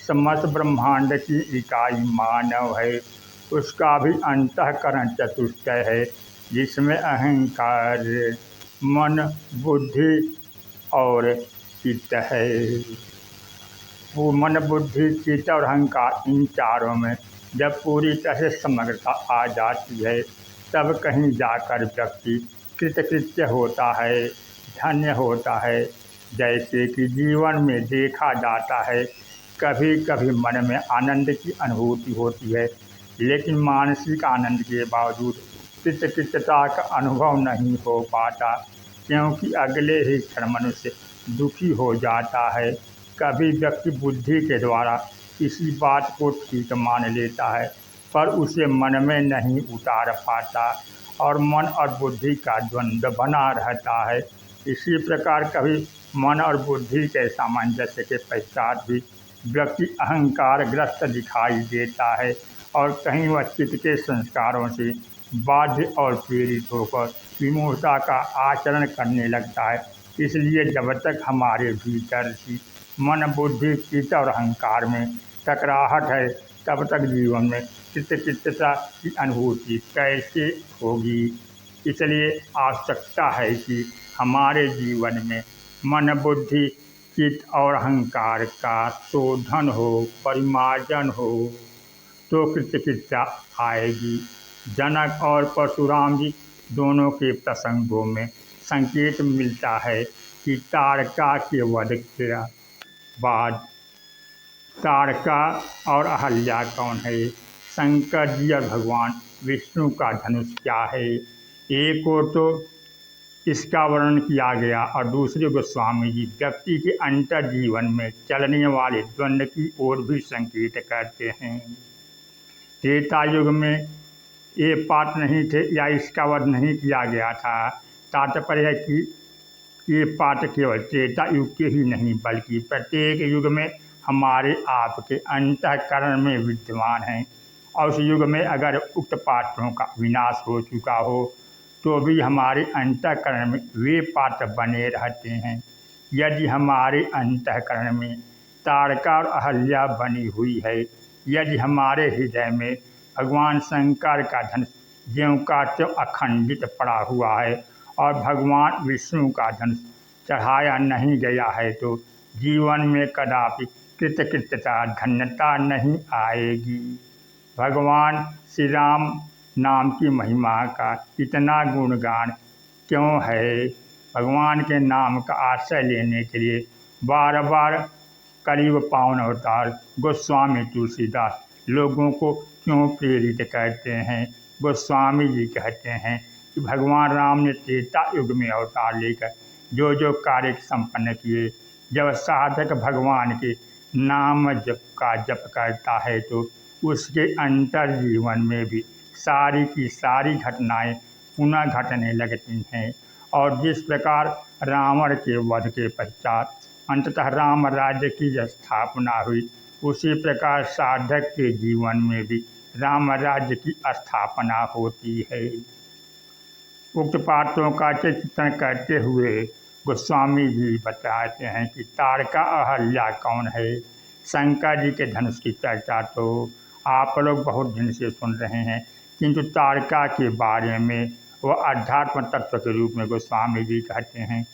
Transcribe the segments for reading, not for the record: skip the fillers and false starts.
समस्त ब्रह्मांड की इकाई मानव है। उसका भी अंतःकरण चतुष्टय है, जिसमें अहंकार, मन, बुद्धि और चित्त है। वो मन, बुद्धि, चित्त और अहंकार, इन चारों में जब पूरी तरह से समग्रता आ जाती है, तब कहीं जाकर व्यक्ति कृतकृत्य होता है, धन्य होता है। जैसे कि जीवन में देखा जाता है, कभी कभी मन में आनंद की अनुभूति होती है, लेकिन मानसिक आनंद के बावजूद कृतकृत्यता का अनुभव नहीं हो पाता, क्योंकि अगले ही क्षण मनुष्य दुखी हो जाता है। कभी व्यक्ति बुद्धि के द्वारा किसी बात को ठीक मान लेता है, पर उसे मन में नहीं उतार पाता और मन और बुद्धि का द्वंद्व बना रहता है। इसी प्रकार कभी मन और बुद्धि के सामंजस्य के पश्चात भी व्यक्ति अहंकारग्रस्त दिखाई देता है और कहीं वह चित्त के संस्कारों से बाध्य और प्रेरित होकर विमूढ़ता का आचरण करने लगता है। इसलिए जब तक हमारे भीतर की मन, बुद्धि, चित्त और अहंकार में टकराहट है, तब तक जीवन में चित्तता की अनुभूति कैसे होगी। इसलिए आवश्यकता है कि हमारे जीवन में मन, बुद्धि, चित्त और अहंकार का शोधन हो, परिमार्जन हो, तो कृतकृत्यता आएगी। जनक और परशुराम जी दोनों के प्रसंगों में संकेत मिलता है कि तारका के वध के बाद तारका और अहल्या कौन है, शंकर जी और भगवान विष्णु का धनुष क्या है। एक और तो इसका वर्णन किया गया और दूसरे गोस्वामी जी व्यक्ति के अंतर जीवन में चलने वाले द्वंद्व की ओर भी संकेत करते हैं। त्रेता युग में ये पाठ नहीं थे या इसका वध नहीं किया गया था। तात्पर्य है कि ये पाठ केवल त्रेता युग के ही नहीं, बल्कि प्रत्येक युग में हमारे आपके अंतःकरण में विद्यमान हैं, और उस युग में अगर उक्त पाठों का विनाश हो चुका हो, तो भी हमारे अंतःकरण में वे पाठ बने रहते हैं। यदि हमारे अंतःकरण में तारका और अहल्या बनी हुई है, यदि हमारे हृदय में भगवान शंकर का धनुष ज्यों का त्यों अखंडित पड़ा हुआ है और भगवान विष्णु का धनुष चढ़ाया नहीं गया है, तो जीवन में कदापि कृतकृत्यता, धन्यता नहीं आएगी। भगवान श्री राम नाम की महिमा का इतना गुणगान क्यों है। भगवान के नाम का आश्रय लेने के लिए बार बार कलियुग पावन अवतार गोस्वामी तुलसीदास लोगों को क्यों प्रेरित करते हैं। गोस्वामी जी कहते हैं कि भगवान राम ने त्रेता युग में अवतार लेकर जो जो कार्य संपन्न किए, जब साधक भगवान के नाम जप करता है, तो उसके अंतर जीवन में भी सारी की सारी घटनाएं पुनः घटने लगती हैं। और जिस प्रकार रावण के वध के पश्चात अंततः राम राज्य की स्थापना हुई, उसी प्रकार साधक के जीवन में भी राम राज्य की स्थापना होती है। उक्त पाठों का चिंतन करते हुए गोस्वामी जी बताते हैं कि तारका अहल्या कौन है। शंकर जी के धनुष की चर्चा तो आप लोग बहुत दिन से सुन रहे हैं, किंतु तारका के बारे में वह अध्यात्म तत्व के रूप में गोस्वामी जी कहते हैं,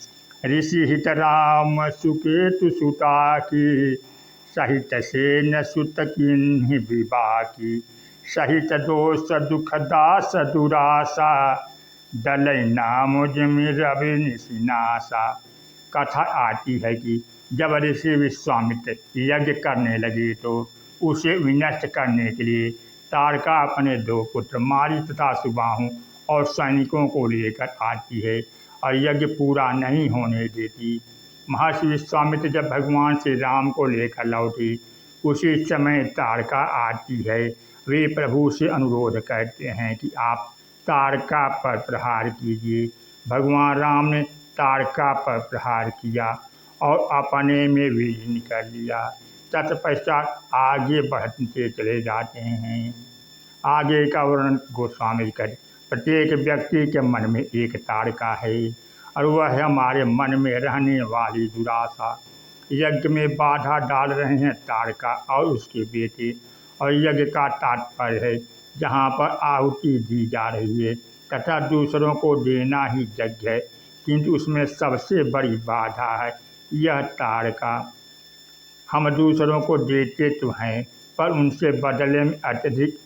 ऋषि हित राम सुकेतु सुता की, सहित सेन सुत किन्हि विवाह की, सहित दोष दुख दास दुरासा, दलई नाम मुझमें रवि निशिनासा। कथा आती है कि जब ऋषि विश्वामित्र यज्ञ करने लगे, तो उसे विनष्ट करने के लिए तारका अपने दो पुत्र मारी तथा सुबाहु और सैनिकों को लेकर आती है और यज्ञ पूरा नहीं होने देती। महर्षि विश्वामित्र जब भगवान श्री राम को लेकर लौटी, उसी समय तारका आती है। वे प्रभु से अनुरोध करते हैं कि आप तारका पर प्रहार कीजिए। भगवान राम ने तारका पर प्रहार किया और अपने में विलीन कर लिया। तत्पश्चात आगे बढ़ते चले जाते हैं। आगे का वर्णन गोस्वामी कर, प्रत्येक व्यक्ति के मन में एक तारका है और वह है हमारे मन में रहने वाली दुराशा। यज्ञ में बाधा डाल रहे हैं ताड़का और उसके बेटे। और यज्ञ का तात्पर्य है जहाँ पर आहुति दी जा रही है तथा दूसरों को देना ही यज्ञ है, किंतु उसमें सबसे बड़ी बाधा है यह ताड़का। हम दूसरों को देते तो हैं पर उनसे बदले में अत्यधिक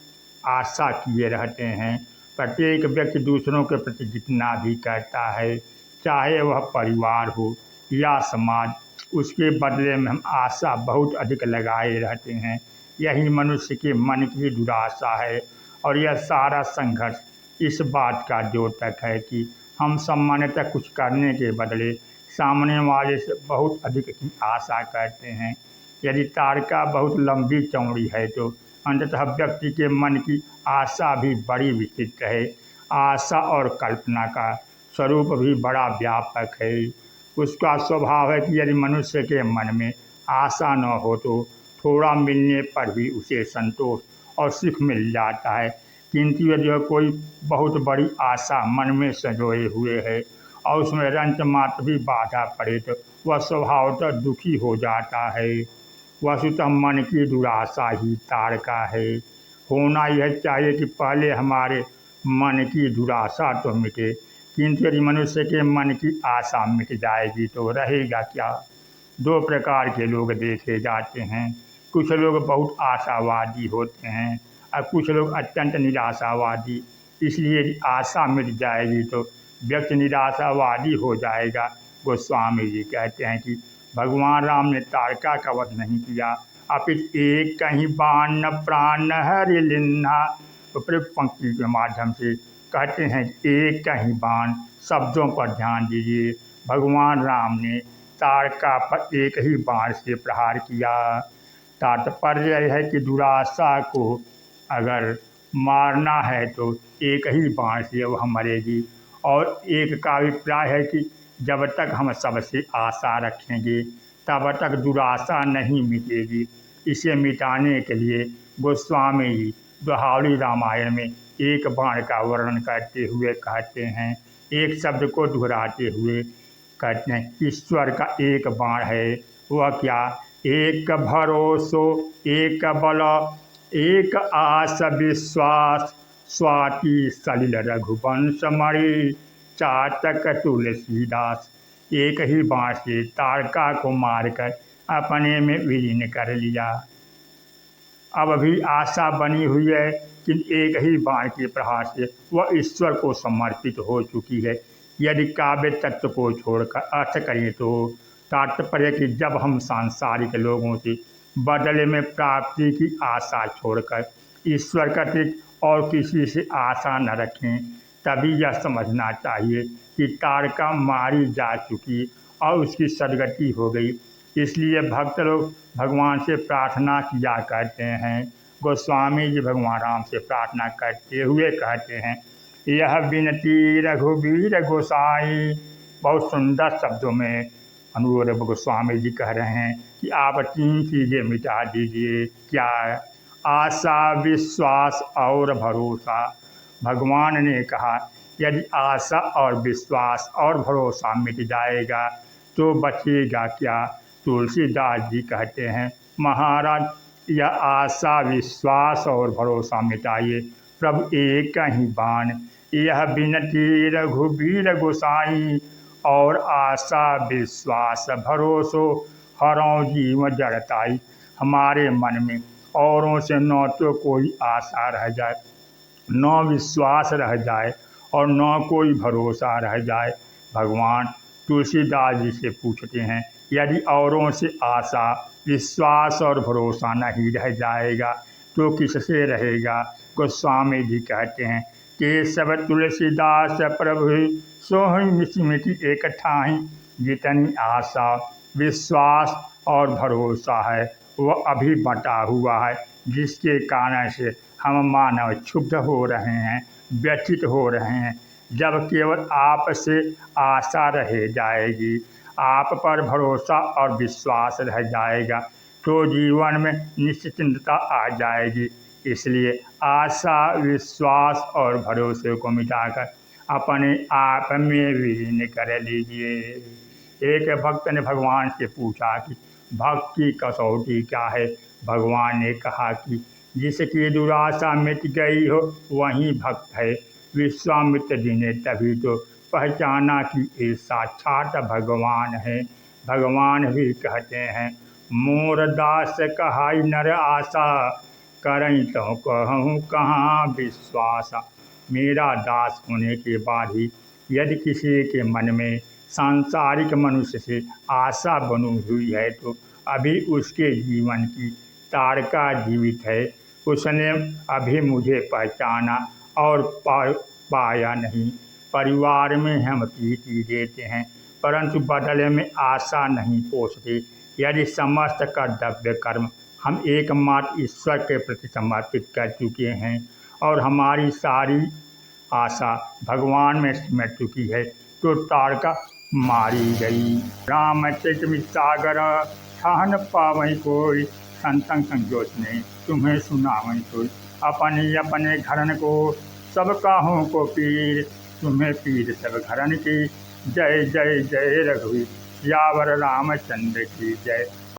आशा किए रहते हैं। प्रत्येक व्यक्ति दूसरों के प्रति जितना भी करता है, चाहे वह परिवार हो या समाज, उसके बदले में हम आशा बहुत अधिक लगाए रहते हैं। यही मनुष्य के मन की दुराशा है और यह सारा संघर्ष इस बात का द्योतक है कि हम सामान्यतः कुछ करने के बदले सामने वाले से बहुत अधिक की आशा करते हैं। यदि ताड़का बहुत लंबी चौड़ी है तो अंततः व्यक्ति के मन की आशा भी बड़ी विचित्र है। आशा और कल्पना का स्वरूप भी बड़ा व्यापक है। उसका स्वभाव है कि यदि मनुष्य के मन में आशा न हो तो थोड़ा मिलने पर भी उसे संतोष और सुख मिल जाता है, किंतु यदि कोई बहुत बड़ी आशा मन में संजोए हुए है और उसमें रंच मात्र भी बाधा पड़े तो वह स्वभावतः दुखी हो जाता है। वस्तुतः मन की दुराशा ही ताड़का है। होना यह चाहिए कि पहले हमारे मन की दुराशा तो मिटे, किंतु यदि मनुष्य के मन की आशा मिट जाएगी तो रहेगा क्या। दो प्रकार के लोग देखे जाते हैं। कुछ लोग बहुत आशावादी होते हैं और कुछ लोग अत्यंत निराशावादी। इसलिए यदि आशा मिट जाएगी तो व्यक्ति निराशावादी हो जाएगा। गोस्वामी जी कहते हैं कि भगवान राम ने ताड़का का वध नहीं किया, अपितु एक कहीं बाण प्राण हरि लिन्हा। उपयुक्त पंक्ति के माध्यम से कहते हैं एक कहीं बाण शब्दों पर ध्यान दीजिए। भगवान राम ने ताड़का पर एक ही बाण से प्रहार किया। तात्पर्य है कि दुराशा को अगर मारना है तो एक ही बाण से वह मरेगी। और एक का अभिप्राय है कि जब तक हम सबसे आशा रखेंगे तब तक दुराशा नहीं मिटेगी। इसे मिटाने के लिए गोस्वामी जी दोहावली रामायण में एक बाण का वर्णन करते हुए कहते हैं, एक शब्द को दोहराते हुए कहते हैं, ईश्वर का एक बाण है। वह क्या? एक भरोसो एक बल एक आस विश्वास स्वाति सलिल रघुवंश मणि चातक तुलसीदास। एक ही बाण से ताड़का को मारकर अपने में विलीन कर लिया। अब भी आशा बनी हुई है कि एक ही बाण के प्रहार से वह ईश्वर को समर्पित हो चुकी है। यदि काव्य तत्व को छोड़कर अर्थ करें तो तात्पर्य कि जब हम सांसारिक लोगों से बदले में प्राप्ति की आशा छोड़कर ईश्वर का अतिरिक्त और किसी से आशा न रखें, तभी यह समझना चाहिए कि ताड़का मारी जा चुकी और उसकी सदगति हो गई। इसलिए भक्त लोग भगवान से प्रार्थना किया करते हैं। गोस्वामी जी भगवान राम से प्रार्थना करते हुए कहते हैं, यह विनती रघुवीर गोसाई। बहुत सुंदर शब्दों में अनुरोध गोस्वामी जी कह रहे हैं कि आप तीन चीज़ें मिटा दीजिए। क्या? आशा, विश्वास और भरोसा। भगवान ने कहा यदि आशा और विश्वास और भरोसा मिट जाएगा तो बचेगा क्या? तुलसीदास जी कहते हैं, महाराज यह आशा, विश्वास और भरोसा मिटाइए, प्रभु एक ही बाण। यह विनती रघुवीर गोसाई। और आशा, विश्वास, भरोसो हरों जीव जड़ताई। हमारे मन में औरों से न तो कोई आशा रह जाए, न विश्वास रह जाए और न कोई भरोसा रह जाए। भगवान तुलसीदास जी से पूछते हैं, यदि औरों से आशा, विश्वास और भरोसा नहीं रह जाएगा तो किससे रहेगा? गोस्वामी जी कहते हैं, केशव तुलसीदास प्रभु सोहि मिटि मिटि एक ठाई। जितनी आशा, विश्वास और भरोसा है वह अभी बटा हुआ है, जिसके कारण से हम मानव क्षुब्ध हो रहे हैं, व्यथित हो रहे हैं। जब केवल आप से आशा रह जाएगी, आप पर भरोसा और विश्वास रह जाएगा तो जीवन में निश्चिंतता आ जाएगी। इसलिए आशा, विश्वास और भरोसे को मिटाकर अपने आप में विलीन कर लीजिए। एक भक्त ने भगवान से पूछा कि भक्त की कसौटी क्या है। भगवान ने कहा कि जिसकी दुराशा मिट गई हो वही भक्त है। विश्वामित्र जी ने तभी तो पहचाना कि ये साक्षात भगवान है। भगवान भी कहते हैं, मोर दास कहाई नर आशा, करई तो कहूँ कहाँ विश्वास। मेरा दास होने के बाद ही यदि किसी के मन में सांसारिक मनुष्य से आशा बनी हुई है तो अभी उसके जीवन की तारका जीवित है। उसने अभी मुझे पहचाना और पाया नहीं। परिवार में हम प्रीति देते हैं परंतु बदले में आशा नहीं पोषते। यदि समस्त कर्तव्य कर्म हम एकमात्र ईश्वर के प्रति समर्पित कर चुके हैं और हमारी सारी आशा भगवान में सिमट चुकी है तो तारका मारी गई। रामचरित सागर ठहन पावई कोई, संतन संजोत ने तुम्हें सुनावई कोई। अपने अपने घरन को सब काहों को पीर, तुम्हें पीर सब घरन की। जय जय जय रघुवीर, सियावर रामचंद्र की जय।